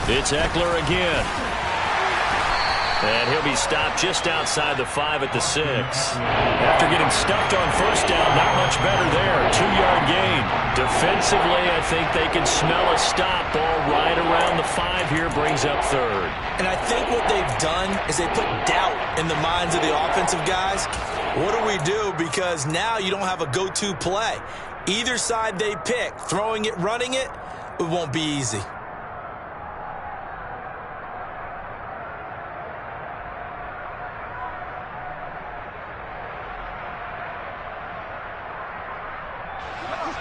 It's Eckler again. And he'll be stopped just outside the 5 at the 6. After getting stuffed on first down, not much better there. 2-yard gain. Defensively, I think they can smell a stop. Ball right around the 5 here, brings up 3rd. And I think what they've done is they put doubt in the minds of the offensive guys. What do we do? Because now you don't have a go-to play. Either side they pick, throwing it, running it, it won't be easy.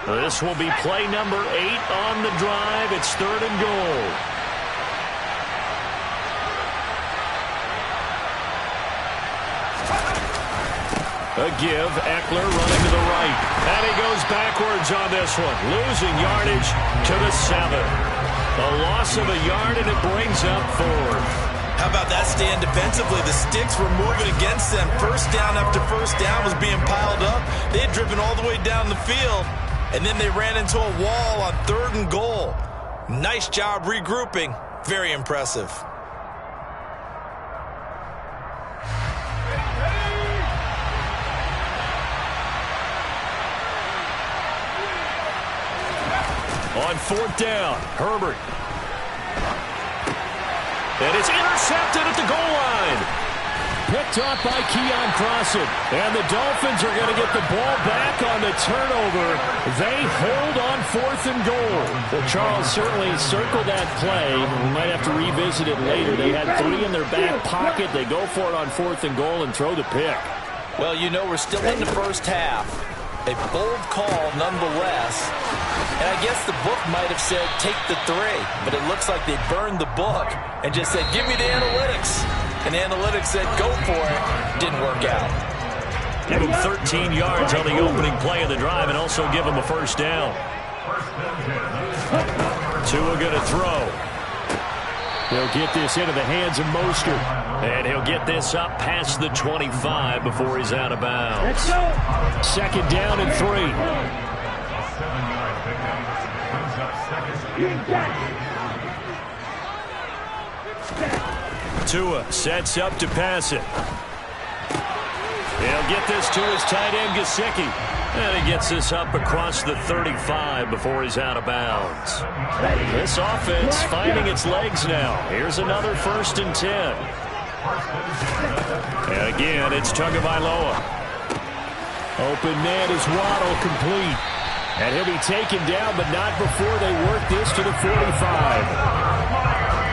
This will be play number 8 on the drive. It's 3rd and goal. A give, Eckler running to the right. And he goes backwards on this one. Losing yardage to the 7. A loss of a yard, and it brings up 4th. How about that stand defensively? The sticks were moving against them. First down after first down was being piled up. They had driven all the way down the field. And then they ran into a wall on 3rd and goal. Nice job regrouping. Very impressive. On 4th down, Herbert. And it's intercepted at the goal line. Picked off by Keon Crossan. And the Dolphins are going to get the ball back on the turnover. They hold on 4th and goal. Well, Charles, certainly circle that play. We might have to revisit it later. They had 3 in their back pocket. They go for it on 4th and goal and throw the pick. Well, you know, we're still in the first half. A bold call nonetheless. And I guess the book might have said take the 3. But it looks like they burned the book and just said, give me the analytics. And analytics said, go for it. Didn't work out. Give him 13 yards on the opening play of the drive and also give him a first down. Tua going to throw. He'll get this into the hands of Mostert. And he'll get this up past the 25 before he's out of bounds. 2nd down and 3. Tua sets up to pass it. He'll get this to his tight end, Gesicki. And he gets this up across the 35 before he's out of bounds. This offense finding its legs now. Here's another 1st and 10. And again, it's Tagovailoa. Open man is Waddle, complete. And he'll be taken down, but not before they work this to the 45.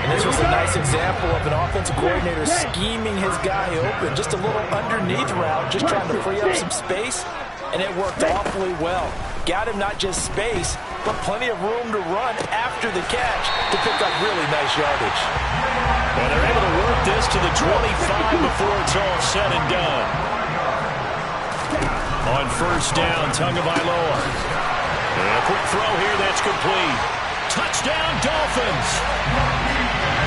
And this was a nice example of an offensive coordinator scheming his guy open. Just a little underneath route, just trying to free up some space, and it worked awfully well. Got him not just space, but plenty of room to run after the catch to pick up really nice yardage. And they're able to work this to the 25 before it's all said and done. On 1st down, Tagovailoa. And a quick throw here, that's complete. Touchdown, Dolphins!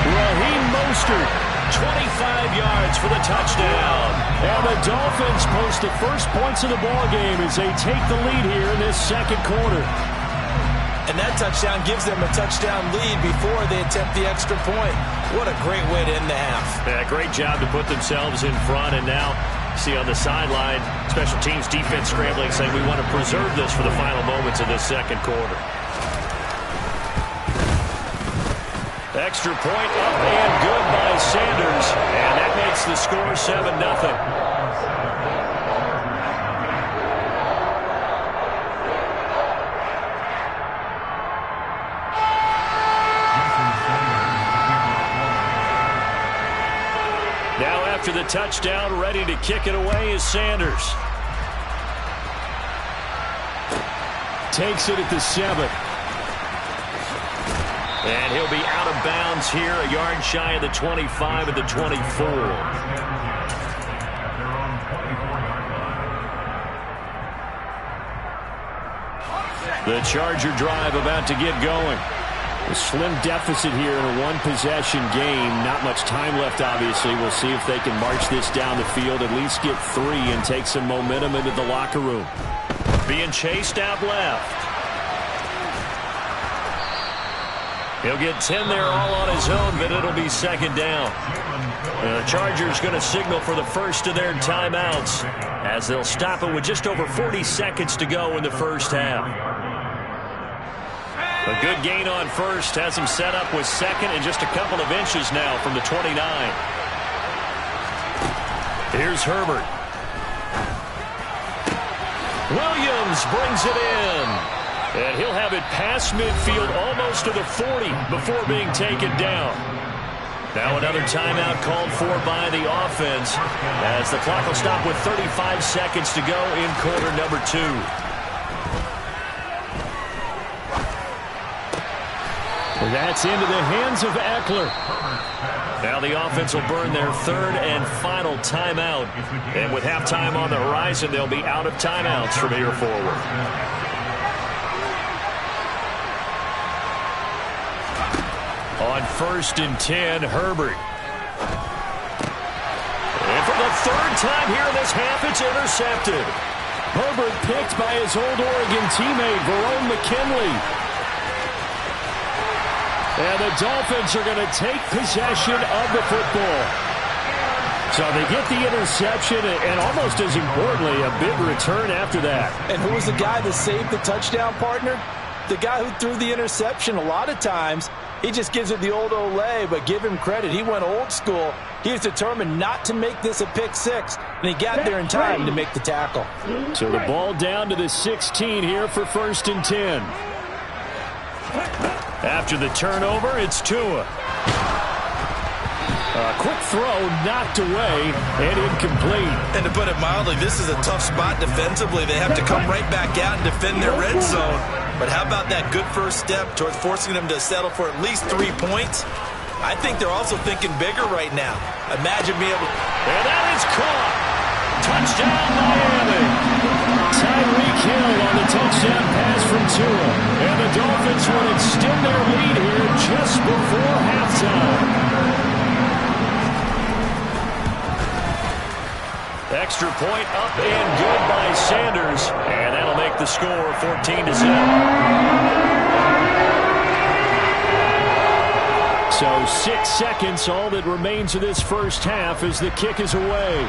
Raheem Mostert, 25 yards for the touchdown. And the Dolphins post the first points of the ballgame as they take the lead here in this 2nd quarter. And that touchdown gives them a touchdown lead before they attempt the extra point. What a great way to end the half. Yeah, great job to put themselves in front. And now, see on the sideline, special teams defense scrambling, saying we want to preserve this for the final moments of this 2nd quarter. Extra point up and good by Sanders. And that makes the score 7-0. Now after the touchdown, ready to kick it away is Sanders. Takes it at the 7. And he'll be out of bounds here, a yard shy of the 25 at the 24. The Charger drive about to get going. A slim deficit here in a one-possession game. Not much time left, obviously. We'll see if they can march this down the field, at least get 3 and take some momentum into the locker room. Being chased out left. He'll get 10 there all on his own, but it'll be second down. The Chargers going to signal for the first of their timeouts as they'll stop it with just over 40 seconds to go in the first half. A good gain on first has him set up with second and just a couple of inches now from the 29. Here's Herbert. Williams brings it in. And he'll have it past midfield almost to the 40 before being taken down. Now another timeout called for by the offense as the clock will stop with 35 seconds to go in quarter number 2. That's into the hands of Eckler. Now the offense will burn their third and final timeout. And with halftime on the horizon, they'll be out of timeouts from here forward. On 1st and 10, Herbert. And for the third time here in this half, it's intercepted. Herbert picked by his old Oregon teammate, Verone McKinley. And the Dolphins are going to take possession of the football. So they get the interception, and almost as importantly, a big return after that. And who was the guy that saved the touchdown, partner? The guy who threw the interception. A lot of times, he just gives it the old Olay, but give him credit. He went old school. He was determined not to make this a pick six, and he got there in time to make the tackle. So the ball down to the 16 here for 1st and 10. After the turnover, it's Tua. A quick throw knocked away and incomplete. And to put it mildly, this is a tough spot defensively. They have to come right back out and defend their red zone. But how about that good first step towards forcing them to settle for at least 3 points? I think they're also thinking bigger right now. Imagine being able to... And that is caught. Touchdown, Miami. Tyreek Hill on the touchdown pass from Tua. And the Dolphins will extend their lead here just before halftime. Extra point up and good by Sanders. And that'll make the score 14-0. So 6 seconds, all that remains of this first half as the kick is away.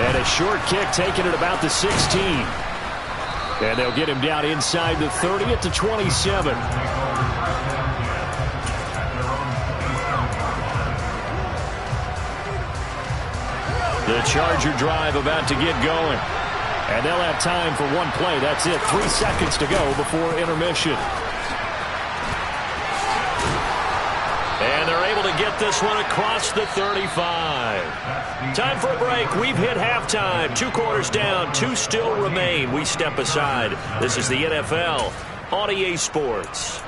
And a short kick taken at about the 16. And they'll get him down inside the 30 at the 27. The Charger drive about to get going. And they'll have time for one play. That's it. 3 seconds to go before intermission. And they're able to get this one across the 35. Time for a break. We've hit halftime. 2 quarters down. 2 still remain. We step aside. This is the NFL on EA Sports.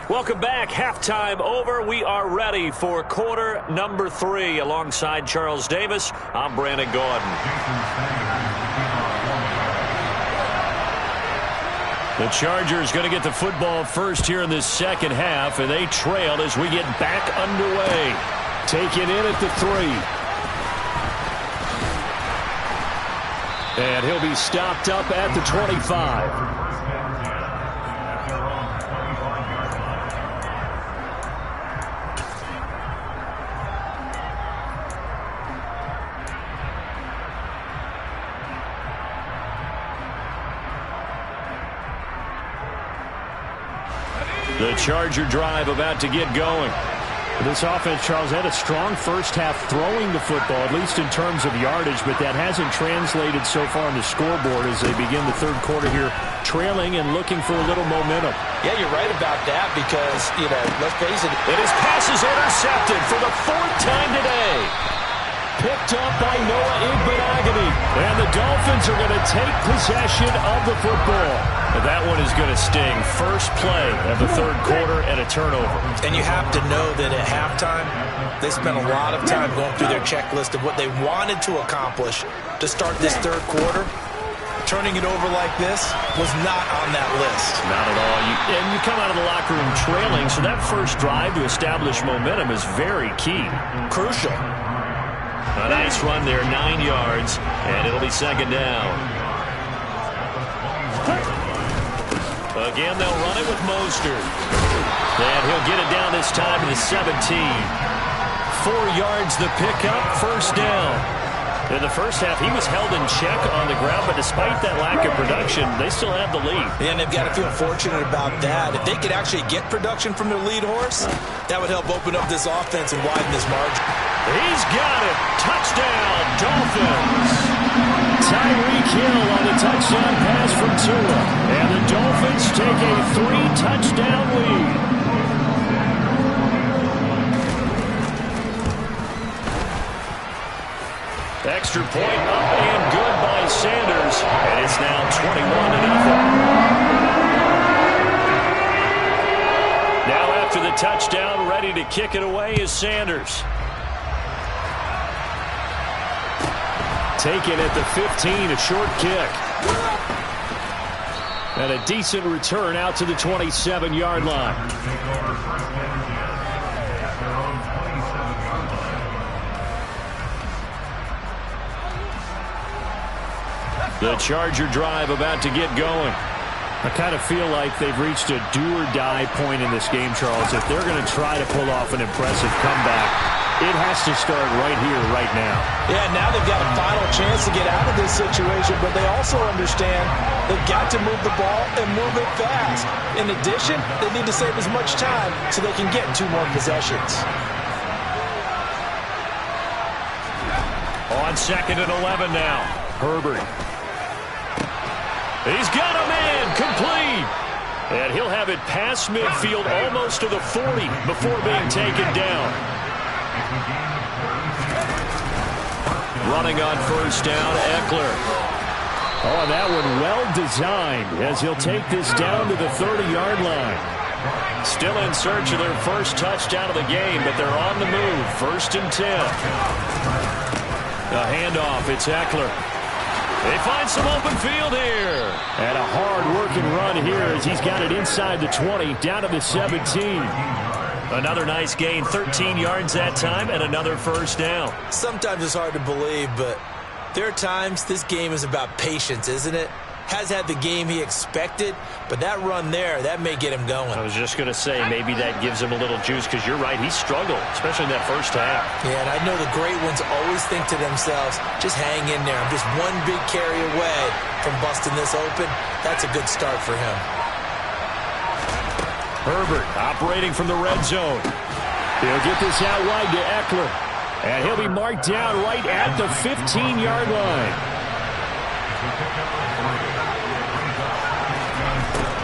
Welcome back. Halftime over. We are ready for quarter number 3. Alongside Charles Davis, I'm Brandon Gaudin. The Chargers going to get the football first here in this second half, and they trail as we get back underway. Taken in at the 3. And he'll be stopped up at the 25. The Charger drive about to get going. This offense, Charles, had a strong first half throwing the football, at least in terms of yardage, but that hasn't translated so far on the scoreboard as they begin the third quarter here, trailing and looking for a little momentum. Yeah, you're right about that because, let's face it. And his pass is intercepted for the 4th time today. Picked up by Noah Igbenogany. And the Dolphins are going to take possession of the football. And that one is going to sting. First play of the third quarter and a turnover. And you have to know that at halftime, they spent a lot of time going through their checklist of what they wanted to accomplish to start this third quarter. Turning it over like this was not on that list. Not at all. And you come out of the locker room trailing, so that first drive to establish momentum is very key. Crucial. A nice run there, 9 yards, and it'll be second down. Again, they'll run it with Mostert. And he'll get it down this time to the 17. 4 yards the pickup, first down. In the first half, he was held in check on the ground, but despite that lack of production, they still have the lead. And they've got to feel fortunate about that. If they could actually get production from their lead horse, that would help open up this offense and widen this margin. He's got it. Touchdown, Dolphins. Tyreek Hill on the touchdown pass from Tua. And the Dolphins take a 3-touchdown lead. Extra point up and good by Sanders. And it's now 21-0. Now after the touchdown, ready to kick it away is Sanders. Taken at the 15, a short kick. And a decent return out to the 27-yard line. The Charger drive about to get going. I kind of feel like they've reached a do-or-die point in this game, Charles. If they're going to try to pull off an impressive comeback, it has to start right here, right now. Yeah, now they've got a final chance to get out of this situation, but they also understand they've got to move the ball and move it fast. In addition, they need to save as much time so they can get 2 more possessions. On 2nd and 11 now. Herbert. He's got a man, complete. And he'll have it past midfield almost to the 40 before being taken down. Running on first down, Eckler. Oh, that one well designed as he'll take this down to the 30-yard line. Still in search of their first touchdown of the game, but they're on the move. 1st and 10. A handoff, it's Eckler. They find some open field here. And a hard-working run here as he's got it inside the 20, down to the 17. Another nice gain, 13 yards that time, and another first down. Sometimes it's hard to believe, but there are times this game is about patience, isn't it? Has had the game he expected, but that run there, that may get him going. I was just going to say, maybe that gives him a little juice, because you're right, he struggled, especially in that first half. Yeah, and I know the great ones always think to themselves, just hang in there. I'm just one big carry away from busting this open. That's a good start for him. Herbert operating from the red zone. He'll get this out wide to Eckler. And he'll be marked down right at the 15-yard line.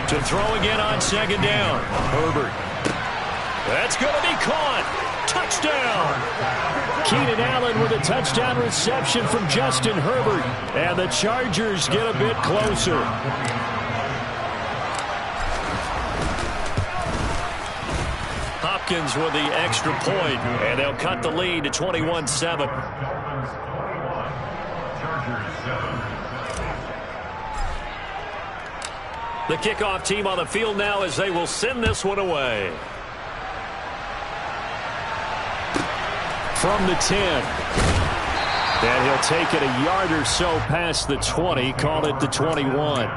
To throw again on 2nd down. Herbert. That's going to be caught. Touchdown. Keenan Allen with a touchdown reception from Justin Herbert. And the Chargers get a bit closer. Hopkins with the extra point, and they'll cut the lead to 21-7. The kickoff team on the field now as they will send this one away. From the 10. And he'll take it a yard or so past the 20, call it the 21.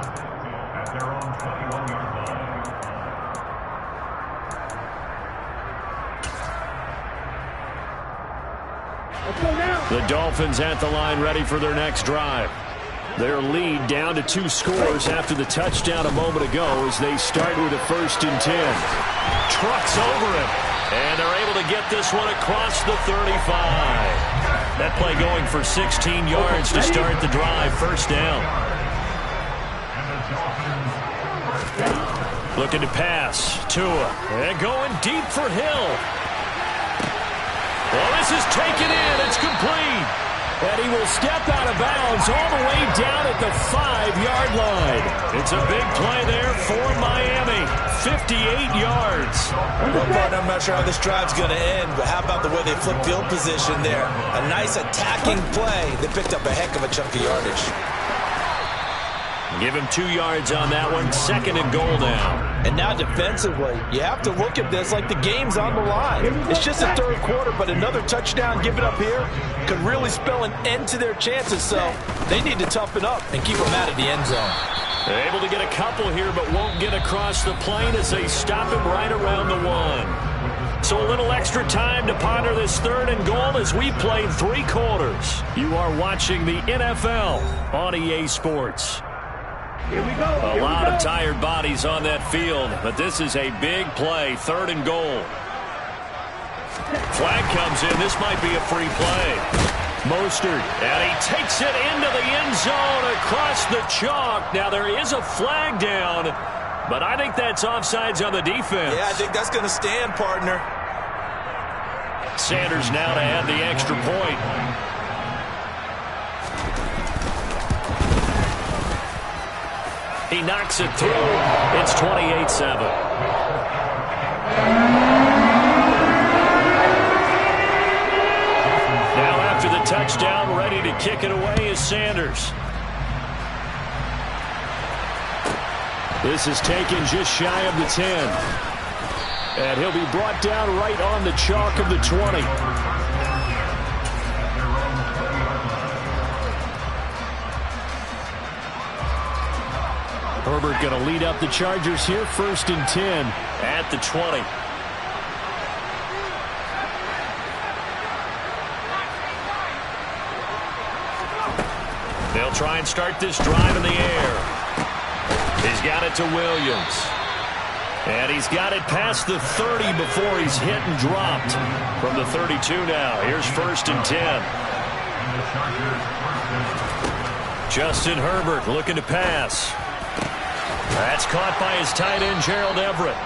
The Dolphins at the line ready for their next drive. Their lead down to 2 scores after the touchdown a moment ago as they start with a 1st and 10. Trucks over him, and they're able to get this one across the 35. That play going for 16 yards to start the drive. First down. Looking to pass. Tua. And going deep for Hill. Well, this is taken in. It's complete. And he will step out of bounds all the way down at the 5-yard line. It's a big play there for Miami. 58 yards. Well, partner, I'm not sure how this drive's going to end, but how about the way they flip field position there? A nice attacking play. They picked up a heck of a chunk of yardage. Give him 2 yards on that one. 2nd and goal now. And now defensively, you have to look at this like the game's on the line. It's just the third quarter, but another touchdown given up here could really spell an end to their chances. So they need to toughen up and keep them out of the end zone. They're able to get a couple here, but won't get across the plane as they stop him right around the 1. So a little extra time to ponder this 3rd and goal as we played 3 quarters. You are watching the NFL on EA Sports. Here we go. A lot of tired bodies on that field, but this is a big play, 3rd and goal. Flag comes in. This might be a free play. Mostert, and he takes it into the end zone across the chalk. Now, there is a flag down, but I think that's offsides on the defense. Yeah, I think that's going to stand, partner. Sanders now to add the extra point. He knocks it through. It's 28-7. Now after the touchdown, ready to kick it away is Sanders. This is taken just shy of the 10. And he'll be brought down right on the chalk of the 20. Herbert going to lead up the Chargers here, 1st and 10 at the 20. They'll try and start this drive in the air. He's got it to Williams. And he's got it past the 30 before he's hit and dropped. From the 32 now, here's 1st and 10. Justin Herbert looking to pass. That's caught by his tight end, Gerald Everett.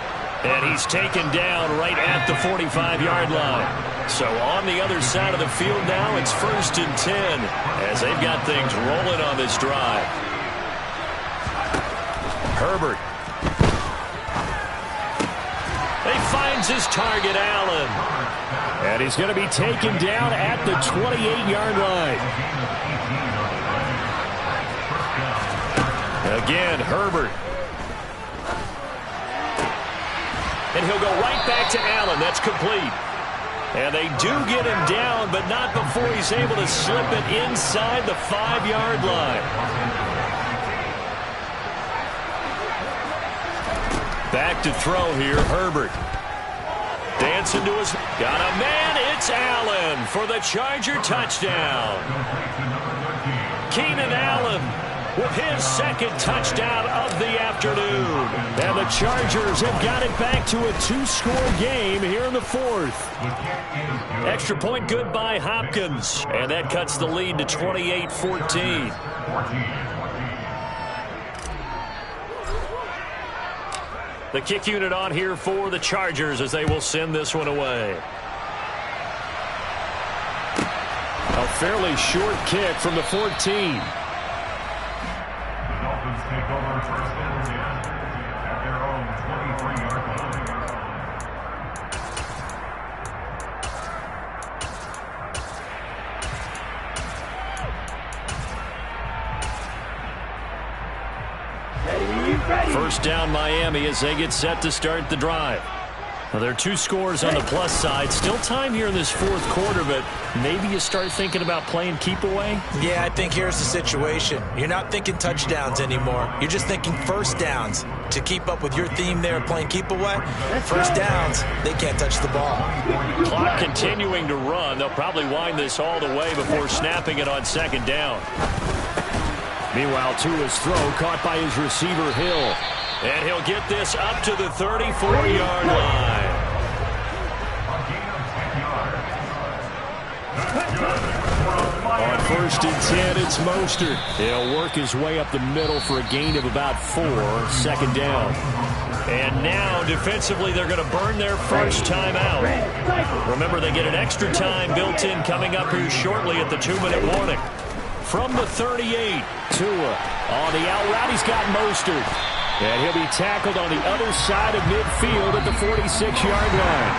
And he's taken down right at the 45-yard line. So on the other side of the field now, it's 1st and 10 as they've got things rolling on this drive. Herbert. He finds his target, Allen. And he's going to be taken down at the 28-yard line. Again, Herbert. And he'll go right back to Allen. That's complete. And they do get him down, but not before he's able to slip it inside the 5-yard line. Back to throw here, Herbert. Dancing to his... Got a man, it's Allen for the Charger touchdown. Keenan Allen with his 2nd touchdown of the afternoon. And the Chargers have got it back to a 2-score game here in the 4th. Extra point good by Hopkins. And that cuts the lead to 28-14. The kick unit on here for the Chargers as they will send this one away. A fairly short kick from the 14. Take over 1st and 10 at their own 23-yard line. First down Miami as they get set to start the drive. Well, there are 2 scores on the plus side. Still time here in this 4th quarter, but maybe you start thinking about playing keep away? Yeah, I think here's the situation. You're not thinking touchdowns anymore. You're just thinking 1st downs. To keep up with your theme there playing keep away, 1st downs, they can't touch the ball. Clock continuing to run. They'll probably wind this all the way before snapping it on 2nd down. Meanwhile, Tua's throw caught by his receiver, Hill. And he'll get this up to the 34-yard line. On 1st and 10, it's Mostert. He'll work his way up the middle for a gain of about 4, 2nd down. And now, defensively, they're going to burn their first time out. Remember, they get an extra time built in coming up here shortly at the 2-minute warning. From the 38, Tua on the out route. He's got Mostert. And he'll be tackled on the other side of midfield at the 46-yard line.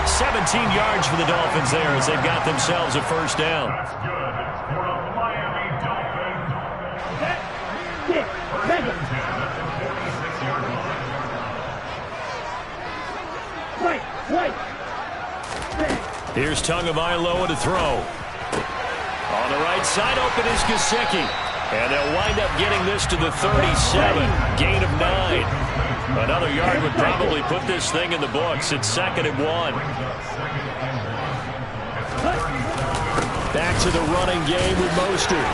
17 yards for the Dolphins there as they've got themselves a 1st down. That's good for the Miami Dolphins. 1st and 10 at the 46-yard line. Here's Tagovailoa to throw. On the right side, open is Gesicki. And they'll wind up getting this to the 37. Gain of 9. Another yard would probably put this thing in the books. It's 2nd and 1. Back to the running game with Mostert.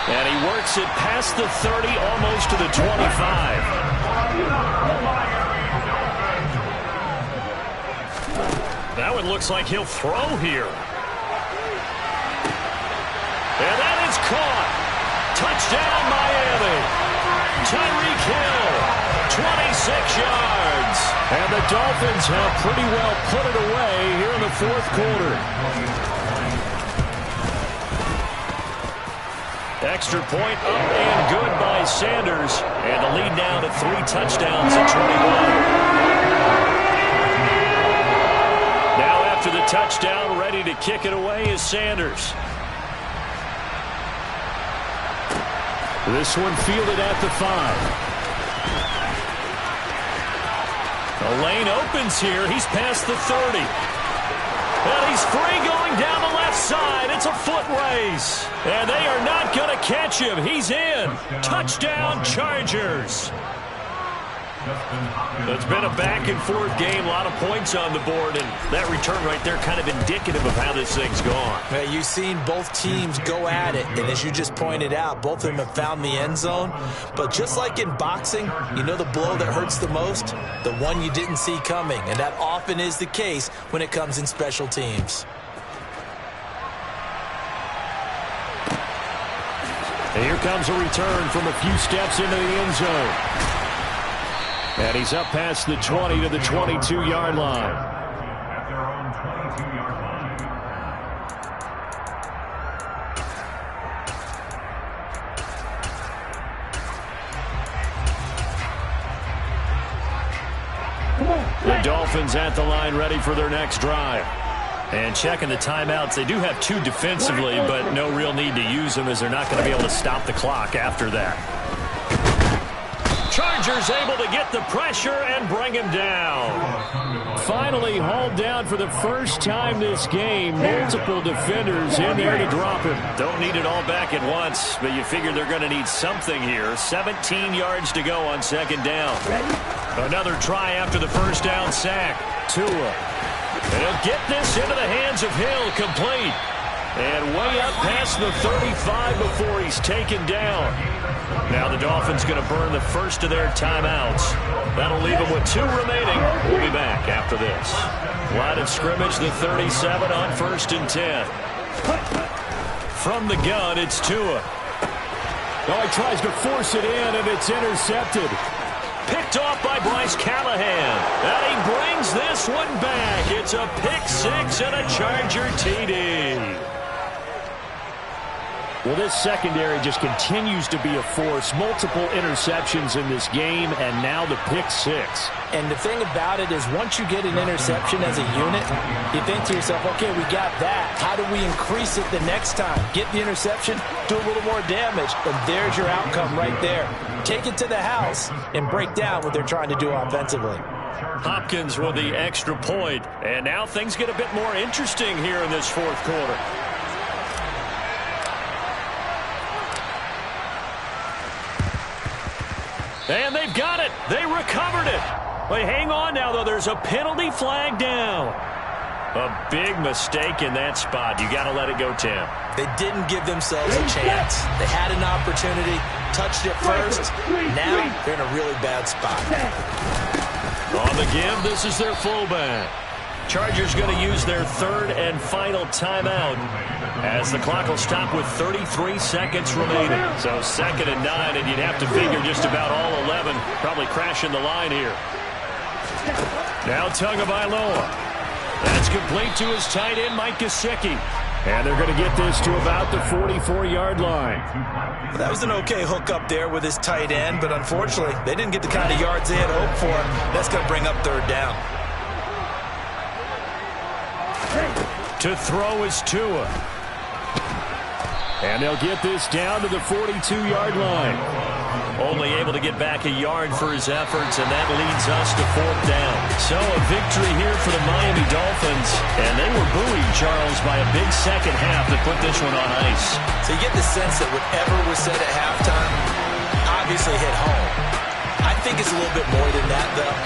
And he works it past the 30, almost to the 25. That one looks like he'll throw here. And that is caught. Touchdown, Miami. Tyreek Hill, 26 yards. And the Dolphins have pretty well put it away here in the 4th quarter. Extra point up and good by Sanders. And the lead now to 3 touchdowns at 21. Now after the touchdown, ready to kick it away is Sanders. This one fielded at the 5. The lane opens here. He's past the 30. And he's free going down the left side. It's a foot race. And they are not going to catch him. He's in. Touchdown, Chargers. It's been a back-and-forth game, a lot of points on the board, and that return right there kind of indicative of how this thing's gone. Well, you've seen both teams go at it, and as you just pointed out, both of them have found the end zone. But just like in boxing, you know the blow that hurts the most? The one you didn't see coming, and that often is the case when it comes in special teams. And here comes a return from a few steps into the end zone. And he's up past the 20 to the 22-yard line. At their own 22-yard line. The Dolphins at the line ready for their next drive. And checking the timeouts, they do have 2 defensively, but no real need to use them as they're not going to be able to stop the clock after that. Chargers able to get the pressure and bring him down. Finally hauled down for the first time this game. Multiple defenders in there to drop him. Don't need it all back at once, but you figure they're going to need something here. 17 yards to go on 2nd down. Another try after the first down sack. Tua. And he'll get this into the hands of Hill, complete. And way up past the 35 before he's taken down. Now the Dolphins going to burn the first of their timeouts. That'll leave them with 2 remaining. We'll be back after this. Line of scrimmage, the 37 on 1st and 10. From the gun, it's Tua. Oh, he tries to force it in, and it's intercepted. Picked off by Bryce Callahan. And he brings this one back. It's a pick 6 and a Charger TD. Well, this secondary just continues to be a force. Multiple interceptions in this game, and now the pick 6. And the thing about it is once you get an interception as a unit, you think to yourself, okay, we got that. How do we increase it the next time? Get the interception, do a little more damage, and there's your outcome right there. Take it to the house and break down what they're trying to do offensively. Hopkins with the extra point. And now things get a bit more interesting here in this 4th quarter. And they've got it. They recovered it. But hang on now, though. There's a penalty flag down. A big mistake in that spot. You got to let it go, Tim. They didn't give themselves a chance. They had an opportunity, touched it first. Now they're in a really bad spot. On the give, this is their fullback. Chargers going to use their 3rd and final timeout as the clock will stop with 33 seconds remaining. So 2nd and 9, and you'd have to figure just about all 11 probably crashing the line here. Now Tagovailoa. That's complete to his tight end, Mike Gesicki. And they're going to get this to about the 44-yard line. Well, that was an okay hook up there with his tight end, but unfortunately, they didn't get the kind of yards they had hoped for. That's going to bring up 3rd down. To throw is Tua. And they'll get this down to the 42-yard line. Only able to get back a yard for his efforts, and that leads us to 4th down. So a victory here for the Miami Dolphins. And they were buoyed, Charles, by a big second half that put this one on ice. So you get the sense that whatever was said at halftime obviously hit home. I think it's a little bit more than that, though.